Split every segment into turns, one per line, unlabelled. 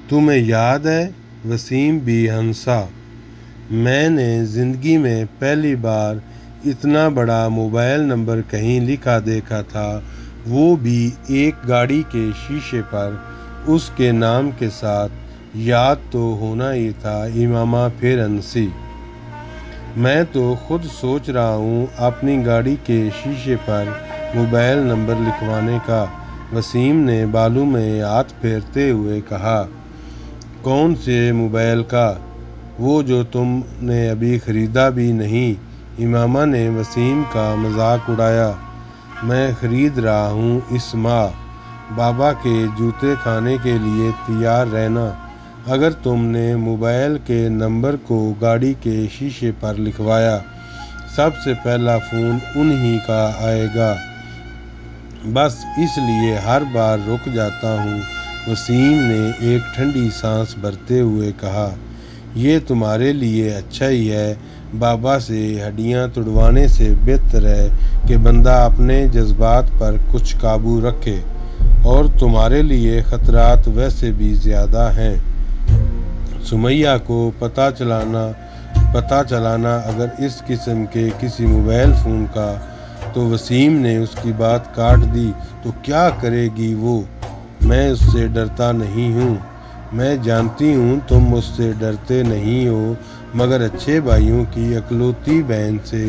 تمہیں یاد ہے وسیم بی ہنسا، میں نے زندگی میں پہلی بار اتنا بڑا موبائل نمبر کہیں لکھا دیکھا تھا، وہ بھی ایک گاڑی کے شیشے پر، اس کے نام کے ساتھ۔ یاد تو ہونا ہی تھا امامہ پھر ہنسی۔ میں تو خود سوچ رہا ہوں اپنی گاڑی کے شیشے پر موبائل نمبر لکھوانے کا، وسیم نے بالوں میں ہاتھ پھیرتے ہوئے کہا۔ کون سے موبائل کا؟ وہ جو تم نے ابھی خریدا بھی نہیں، امامہ نے وسیم کا مذاق اڑایا۔ میں خرید رہا ہوں اس ماہ۔ بابا کے جوتے کھانے کے لیے تیار رہنا۔ اگر تم نے موبائل کے نمبر کو گاڑی کے شیشے پر لکھوایا، سب سے پہلا فون انہی کا آئے گا۔ بس اس لیے ہر بار رک جاتا ہوں، وسیم نے ایک ٹھنڈی سانس بھرتے ہوئے کہا۔ یہ تمہارے لیے اچھا ہی ہے، بابا سے ہڈیاں توڑوانے سے بہتر ہے کہ بندہ اپنے جذبات پر کچھ قابو رکھے، اور تمہارے لیے خطرات ویسے بھی زیادہ ہیں۔ سمیہ کو پتہ چلانا اگر اس قسم کے کسی موبائل فون کا، تو وسیم نے اس کی بات کاٹ دی۔ تو کیا کرے گی وہ؟ میں اس سے ڈرتا نہیں ہوں۔ میں جانتی ہوں تم مجھ سے ڈرتے نہیں ہو، مگر اچھے بھائیوں کی اکلوتی بہن سے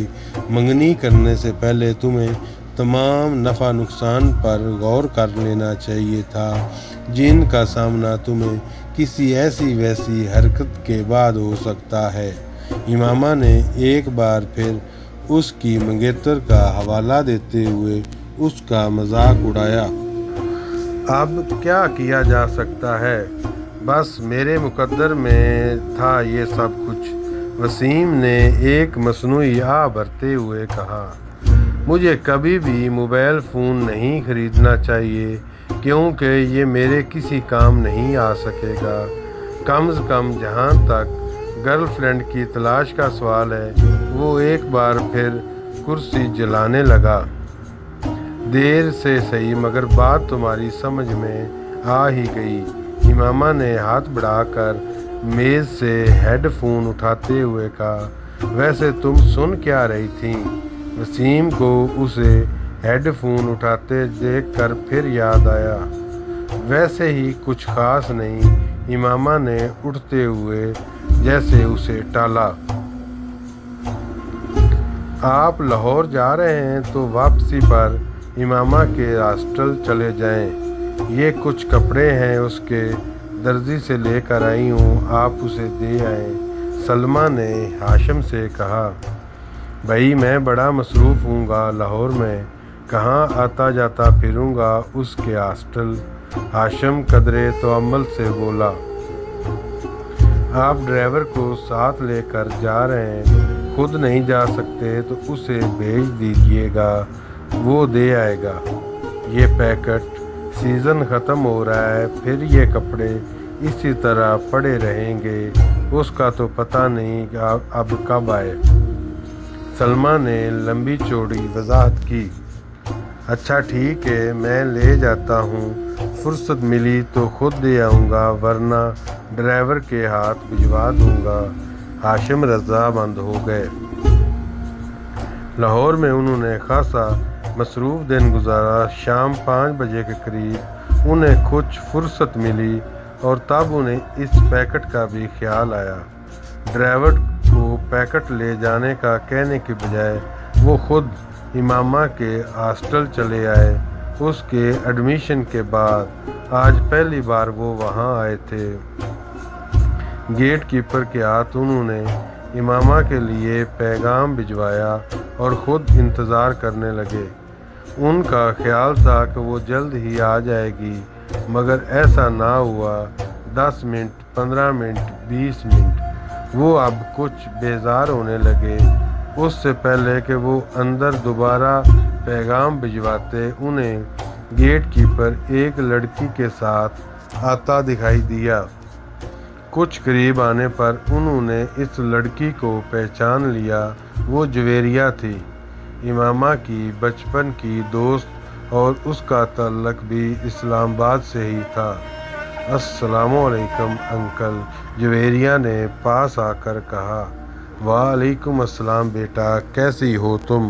منگنی کرنے سے پہلے تمہیں تمام نفع نقصان پر غور کر لینا چاہیے تھا، جن کا سامنا تمہیں کسی ایسی ویسی حرکت کے بعد ہو سکتا ہے۔ امامہ نے ایک بار پھر اس کی منگیتر کا حوالہ دیتے ہوئے اس کا مذاق اڑایا۔ اب کیا کیا جا سکتا ہے؟ بس میرے مقدر میں تھا یہ سب کچھ، وسیم نے ایک مصنوعی آہ بھرتے ہوئے کہا۔ مجھے کبھی بھی موبائل فون نہیں خریدنا چاہیے، کیونکہ یہ میرے کسی کام نہیں آ سکے گا۔ کم از کم جہاں تک گرل فرینڈ کی تلاش کا سوال ہے۔ وہ ایک بار پھر کرسی جلانے لگا۔ دیر سے صحیح، مگر بات تمہاری سمجھ میں آ ہی گئی، امامہ نے ہاتھ بڑھا کر میز سے ہیڈ فون اٹھاتے ہوئے کہا۔ ویسے تم سن کیا رہی تھیں؟ وسیم کو اسے ہیڈ فون اٹھاتے دیکھ کر پھر یاد آیا۔ ویسے ہی کچھ خاص نہیں، امامہ نے اٹھتے ہوئے جیسے اسے ٹالا۔ آپ لاہور جا رہے ہیں تو واپسی پر امامہ کے ہاسٹل چلے جائیں، یہ کچھ کپڑے ہیں اس کے، درزی سے لے کر آئی ہوں، آپ اسے دے آئیں، سلمیٰ نے ہاشم سے کہا۔ بھائی میں بڑا مصروف ہوں گا لاہور میں، کہاں آتا جاتا پھروں گا اس کے ہاسٹل، ہاشم قدرے توامل سے بولا۔ آپ ڈرائیور کو ساتھ لے کر جا رہے ہیں، خود نہیں جا سکتے تو اسے بھیج دیجیے گا، وہ دے آئے گا۔ یہ پیکٹ، سیزن ختم ہو رہا ہے، پھر یہ کپڑے اسی طرح پڑے رہیں گے، اس کا تو پتہ نہیں کہ اب کب آئے۔ سلمیٰ نے لمبی چوڑی وضاحت کی۔ اچھا ٹھیک ہے، میں لے جاتا ہوں، فرصت ملی تو خود دے آؤں گا، ورنہ ڈرائیور کے ہاتھ بھجوا دوں گا۔ ہاشم رضامند ہو گئے۔ لاہور میں انہوں نے خاصا مصروف دن گزارا۔ شام 5 بجے کے قریب انہیں کچھ فرصت ملی، اور تب انہیں اس پیکٹ کا بھی خیال آیا۔ ڈرائیور کو پیکٹ لے جانے کا کہنے کی بجائے وہ خود امامہ کے ہاسٹل چلے آئے۔ اس کے ایڈمیشن کے بعد آج پہلی بار وہ وہاں آئے تھے۔ گیٹ کیپر کے ہاتھ انہوں نے امامہ کے لیے پیغام بھجوایا اور خود انتظار کرنے لگے۔ ان کا خیال تھا کہ وہ جلد ہی آ جائے گی، مگر ایسا نہ ہوا۔ 10 منٹ، 15 منٹ، 20 منٹ، وہ اب کچھ بیزار ہونے لگے۔ اس سے پہلے کہ وہ اندر دوبارہ پیغام بھجواتے، انہیں گیٹ کیپر ایک لڑکی کے ساتھ آتا دکھائی دیا۔ کچھ قریب آنے پر انہوں نے اس لڑکی کو پہچان لیا۔ وہ جویریہ تھی، امامہ کی بچپن کی دوست، اور اس کا تعلق بھی اسلام آباد سے ہی تھا۔ السلام علیکم انکل، جویریہ نے پاس آ کر کہا۔ وعلیکم السلام بیٹا، کیسی ہو تم؟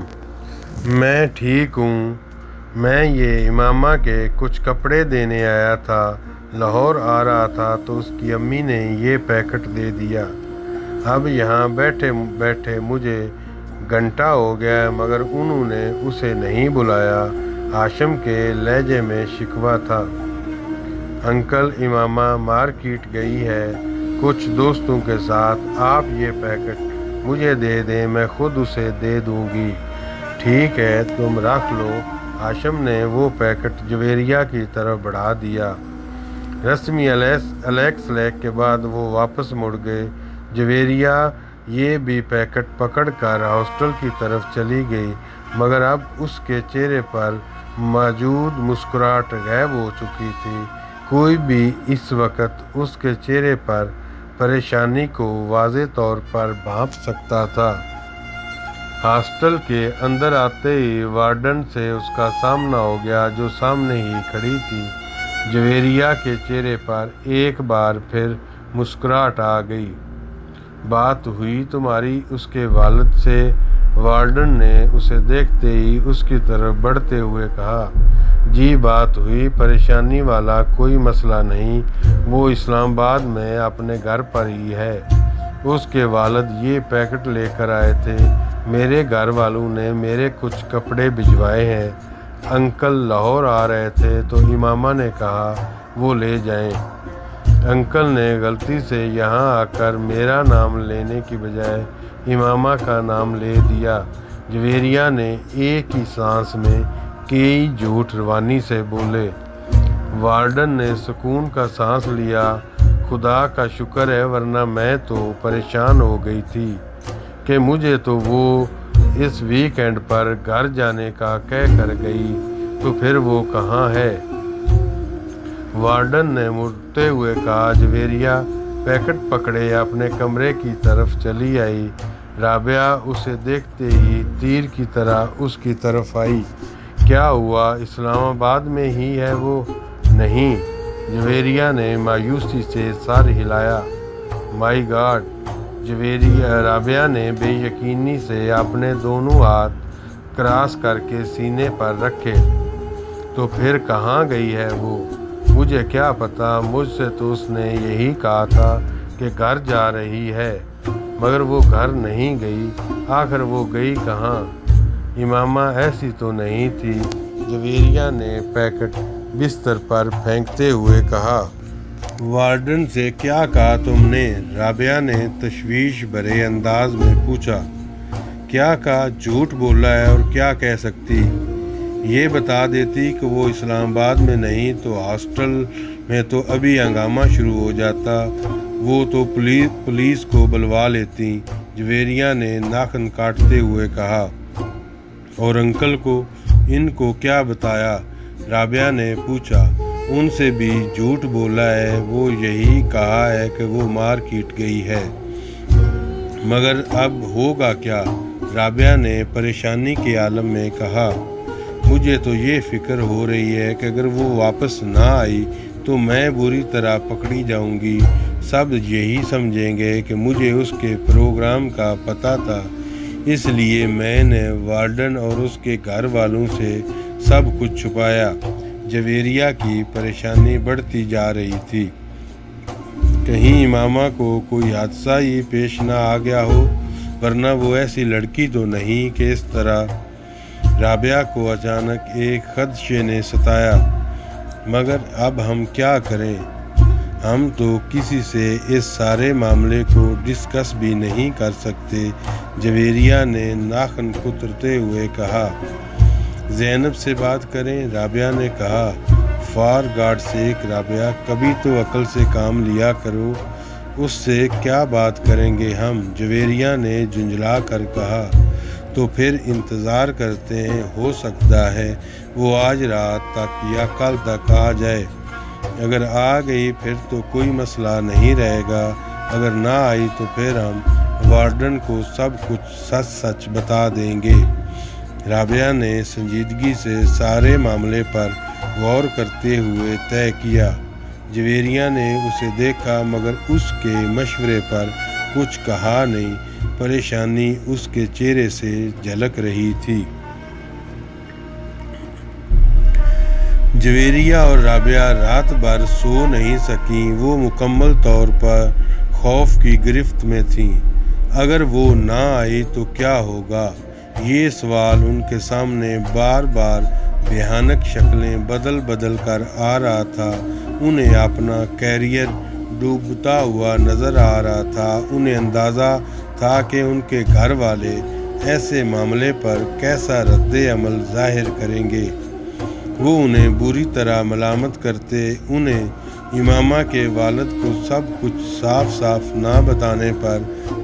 میں ٹھیک ہوں۔ میں یہ امامہ کے کچھ کپڑے دینے آیا تھا، لاہور آ رہا تھا تو اس کی امی نے یہ پیکٹ دے دیا۔ اب یہاں بیٹھے بیٹھے مجھے گھنٹہ ہو گیا مگر انہوں نے اسے نہیں بلایا۔ ہاشم کے لہجے میں شکوہ تھا۔ انکل، امامہ مارکیٹ گئی ہے کچھ دوستوں کے ساتھ، آپ یہ پیکٹ مجھے دے دیں، میں خود اسے دے دوں گی۔ ٹھیک ہے، تم رکھ لو۔ ہاشم نے وہ پیکٹ جویریہ کی طرف بڑھا دیا۔ رسمی الیکس لیک کے بعد وہ واپس مڑ گئے۔ جویریہ یہ بھی پیکٹ پکڑ کر ہاسٹل کی طرف چلی گئی مگر اب اس کے چہرے پر موجود مسکراہٹ غائب ہو چکی تھی۔ کوئی بھی اس وقت اس کے چہرے پر پریشانی کو واضح طور پر بھانپ سکتا تھا۔ ہاسٹل کے اندر آتے ہی وارڈن سے اس کا سامنا ہو گیا جو سامنے ہی کھڑی تھی۔ جویریہ کے چہرے پر ایک بار پھر مسکراہٹ آ گئی۔ بات ہوئی تمہاری اس کے والد سے؟ وارڈن نے اسے دیکھتے ہی اس کی طرف بڑھتے ہوئے کہا۔ جی بات ہوئی، پریشانی والا کوئی مسئلہ نہیں، وہ اسلام آباد میں اپنے گھر پر ہی ہے۔ اس کے والد یہ پیکٹ لے کر آئے تھے، میرے گھر والوں نے میرے کچھ کپڑے بھجوائے ہیں۔ انکل لاہور آ رہے تھے تو امامہ نے کہا وہ لے جائیں۔ انکل نے غلطی سے یہاں آ کر میرا نام لینے کی بجائے امامہ کا نام لے دیا۔ جویریہ نے ایک ہی سانس میں کئی جھوٹ روانی سے بولے۔ وارڈن نے سکون کا سانس لیا۔ خدا کا شکر ہے، ورنہ میں تو پریشان ہو گئی تھی کہ مجھے تو وہ اس ویک اینڈ پر گھر جانے کا کہہ کر گئی، تو پھر وہ کہاں ہے؟ وارڈن نے مڑتے ہوئے کہا۔ جویریہ پیکٹ پکڑے اپنے کمرے کی طرف چلی آئی۔ رابعہ اسے دیکھتے ہی تیر کی طرح اس کی طرف آئی۔ کیا ہوا، اسلام آباد میں ہی ہے وہ؟ نہیں، جویریہ نے مایوسی سے سر ہلایا۔ مائی گاڈ! رابعہ نے بے یقینی سے اپنے دونوں ہاتھ کراس کر کے سینے پر رکھے۔ تو پھر کہاں گئی ہے وہ؟ مجھے کیا پتا، مجھ سے تو اس نے یہی کہا تھا کہ گھر جا رہی ہے، مگر وہ گھر نہیں گئی۔ آخر وہ گئی کہاں؟ امامہ ایسی تو نہیں تھی، جویریہ نے پیکٹ بستر پر پھینکتے ہوئے کہا۔ وارڈن سے کیا کہا تم نے؟ رابعہ نے تشویش بھرے انداز میں پوچھا۔ کیا کہا؟ جھوٹ بولا ہے اور کیا کہہ سکتی؟ یہ بتا دیتی کہ وہ اسلام آباد میں نہیں تو ہاسٹل میں تو ابھی ہنگامہ شروع ہو جاتا، وہ تو پولیس کو بلوا لیتی، جویریہ نے ناخن کاٹتے ہوئے کہا۔ اور انکل کو ان کو کیا بتایا؟ رابعہ نے پوچھا۔ ان سے بھی جھوٹ بولا ہے، وہ یہی کہا ہے کہ وہ مارکیٹ گئی ہے۔ مگر اب ہوگا کیا؟ رابعہ نے پریشانی کے عالم میں کہا۔ مجھے تو یہ فکر ہو رہی ہے کہ اگر وہ واپس نہ آئی تو میں بری طرح پکڑی جاؤں گی، سب یہی سمجھیں گے کہ مجھے اس کے پروگرام کا پتہ تھا، اس لیے میں نے وارڈن اور اس کے گھر والوں سے سب کچھ چھپایا۔ جویریہ کی پریشانی بڑھتی جا رہی تھی۔ کہیں امامہ کو کوئی حادثہ ہی پیش نہ آ گیا ہو، ورنہ وہ ایسی لڑکی تو نہیں کہ اس طرح۔ رابعہ کو اچانک ایک خدشے نے ستایا۔ مگر اب ہم کیا کریں؟ ہم تو کسی سے اس سارے معاملے کو ڈسکس بھی نہیں کر سکتے، جویریہ نے ناخن کترتے ہوئے کہا۔ زینب سے بات کریں، رابعہ نے کہا۔ فار گاڈ سیک رابعہ، کبھی تو عقل سے کام لیا کرو، اس سے کیا بات کریں گے ہم؟ جویریہ نے جھنجھلا کر کہا۔ تو پھر انتظار کرتے ہیں، ہو سکتا ہے وہ آج رات تک یا کل تک آ جائے۔ اگر آ گئی پھر تو کوئی مسئلہ نہیں رہے گا، اگر نہ آئی تو پھر ہم وارڈن کو سب کچھ سچ سچ بتا دیں گے۔ رابعہ نے سنجیدگی سے سارے معاملے پر غور کرتے ہوئے طے کیا۔ جویریہ نے اسے دیکھا مگر اس کے مشورے پر کچھ کہا نہیں۔ پریشانی اس کے چہرے سے جھلک رہی تھی۔ جویریہ اور رابعہ رات بھر سو نہیں سکیں۔ وہ مکمل طور پر خوف کی گرفت میں تھیں۔ اگر وہ نہ آئی تو کیا ہوگا؟ یہ سوال ان کے سامنے بار بار بھیانک شکلیں بدل بدل کر آ رہا تھا۔ انہیں اپنا کیریئر ڈوبتا ہوا نظر آ رہا تھا۔ انہیں اندازہ تھا کہ ان کے گھر والے ایسے معاملے پر کیسا رد عمل ظاہر کریں گے۔ وہ انہیں بری طرح ملامت کرتے، انہیں امامہ کے والد کو سب کچھ صاف صاف نہ بتانے پر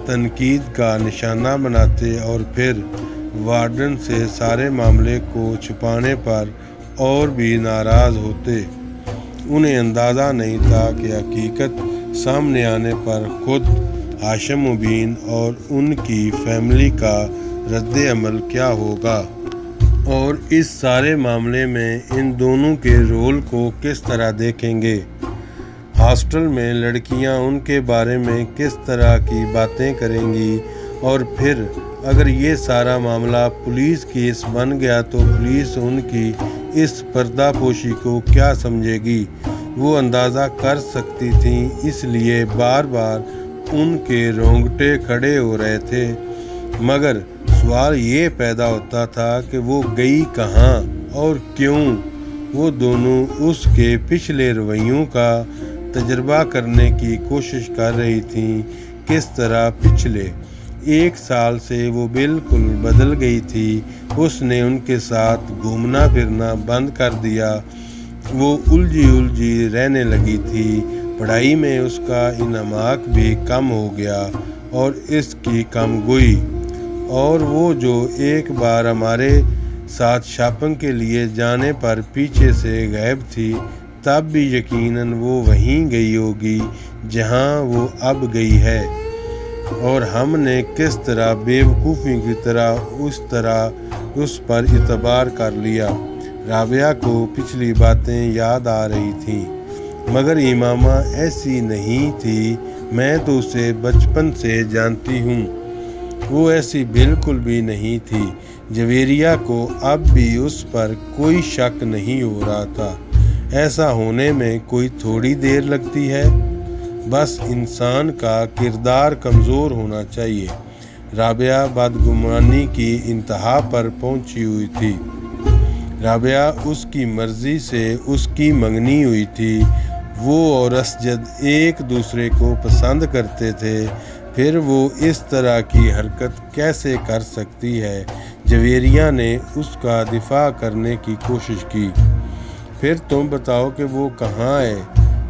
تنقید کا نشانہ بناتے اور پھر وارڈن سے سارے معاملے کو چھپانے پر اور بھی ناراض ہوتے۔ انہیں اندازہ نہیں تھا کہ حقیقت سامنے آنے پر خود ہاشم مبین اور ان کی فیملی کا رد عمل کیا ہوگا، اور اس سارے معاملے میں ان دونوں کے رول کو کس طرح دیکھیں گے۔ ہاسٹل میں لڑکیاں ان کے بارے میں کس طرح کی باتیں کریں گی، اور پھر اگر یہ سارا معاملہ پولیس کیس بن گیا تو پولیس ان کی اس پردہ پوشی کو کیا سمجھے گی۔ وہ اندازہ کر سکتی تھیں، اس لیے بار بار ان کے رونگٹے کھڑے ہو رہے تھے، مگر سوال یہ پیدا ہوتا تھا کہ وہ گئی کہاں اور کیوں۔ وہ دونوں اس کے پچھلے رویوں کا تجربہ کرنے کی کوشش کر رہی تھیں۔ کس طرح پچھلے 1 سال سے وہ بالکل بدل گئی تھی۔ اس نے ان کے ساتھ گھومنا پھرنا بند کر دیا۔ وہ الجھی رہنے لگی تھی۔ پڑھائی میں اس کا انہماک بھی کم ہو گیا اور اس کی کم گوئی، اور وہ جو ایک بار ہمارے ساتھ شاپنگ کے لیے جانے پر پیچھے سے غائب تھی، تب بھی یقیناً وہ وہیں گئی ہوگی جہاں وہ اب گئی ہے، اور ہم نے کس طرح بیوقوفی کی طرح اس پر اعتبار کر لیا۔ رابعہ کو پچھلی باتیں یاد آ رہی تھیں، مگر امامہ ایسی نہیں تھی۔ میں تو اسے بچپن سے جانتی ہوں، وہ ایسی بالکل بھی نہیں تھی۔ جویریہ کو اب بھی اس پر کوئی شک نہیں ہو رہا تھا۔ ایسا ہونے میں کوئی تھوڑی دیر لگتی ہے، بس انسان کا کردار کمزور ہونا چاہیے۔ رابعہ بدگمانی کی انتہا پر پہنچی ہوئی تھی۔ رابعہ اس کی مرضی سے اس کی منگنی ہوئی تھی۔ وہ اور اسجد ایک دوسرے کو پسند کرتے تھے، پھر وہ اس طرح کی حرکت کیسے کر سکتی ہے؟ جویریہ نے اس کا دفاع کرنے کی کوشش کی۔ پھر تم بتاؤ کہ وہ کہاں ہے؟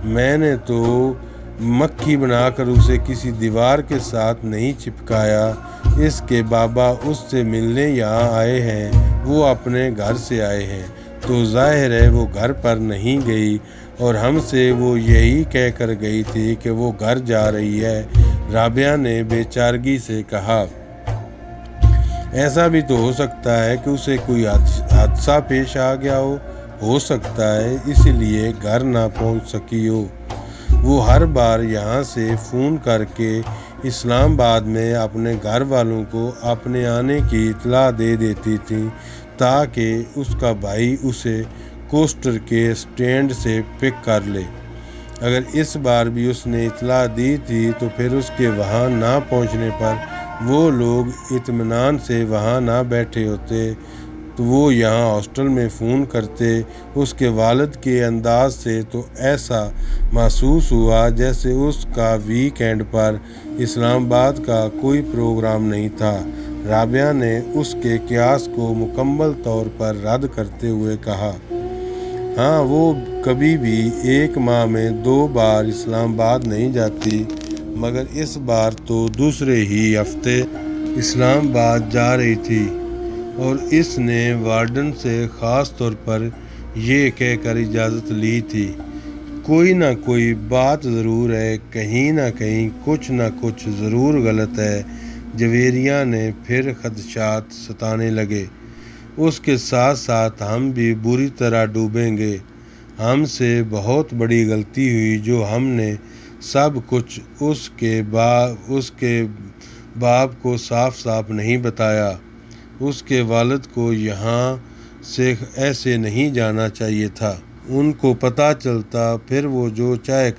میں نے تو مکھی بنا کر اسے کسی دیوار کے ساتھ نہیں چپکایا۔ اس کے بابا اس سے ملنے یہاں آئے ہیں، وہ اپنے گھر سے آئے ہیں، تو ظاہر ہے وہ گھر پر نہیں گئی، اور ہم سے وہ یہی کہہ کر گئی تھی کہ وہ گھر جا رہی ہے۔ رابعہ نے بے چارگی سے کہا۔ ایسا بھی تو ہو سکتا ہے کہ اسے کوئی حادثہ پیش آ گیا ہو سکتا ہے اس لیے گھر نہ پہنچ سکی ہو۔ وہ ہر بار یہاں سے فون کر کے اسلام آباد میں اپنے گھر والوں کو اپنے آنے کی اطلاع دے دیتی تھی، تاکہ اس کا بھائی اسے کوسٹر کے اسٹینڈ سے پک کر لے۔ اگر اس بار بھی اس نے اطلاع دی تھی تو پھر اس کے وہاں نہ پہنچنے پر وہ لوگ اطمینان سے وہاں نہ بیٹھے ہوتے تو وہ یہاں ہاسٹل میں فون کرتے۔ اس کے والد کے انداز سے تو ایسا محسوس ہوا جیسے اس کا ویک اینڈ پر اسلام آباد کا کوئی پروگرام نہیں تھا۔ رابعہ نے اس کے قیاس کو مکمل طور پر رد کرتے ہوئے کہا، ہاں وہ کبھی بھی 1 ماہ میں 2 بار اسلام آباد نہیں جاتی، مگر اس بار تو دوسرے ہی ہفتے اسلام آباد جا رہی تھی، اور اس نے وارڈن سے خاص طور پر یہ کہہ کر اجازت لی تھی، کوئی نہ کوئی بات ضرور ہے، کہیں نہ کہیں کچھ نہ کچھ ضرور غلط ہے۔ جویریہ نے پھر خدشات ستانے لگے، اس کے ساتھ ساتھ ہم بھی بری طرح ڈوبیں گے۔ ہم سے بہت بڑی غلطی ہوئی جو ہم نے سب کچھ اس کے باپ کو صاف صاف نہیں بتایا۔ اس کے والد کو یہاں سے ایسے نہیں جانا چاہیے تھا۔ ان کو پتہ چلتا پھر وہ جو چاہے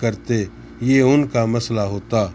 کرتے، یہ ان کا مسئلہ ہوتا۔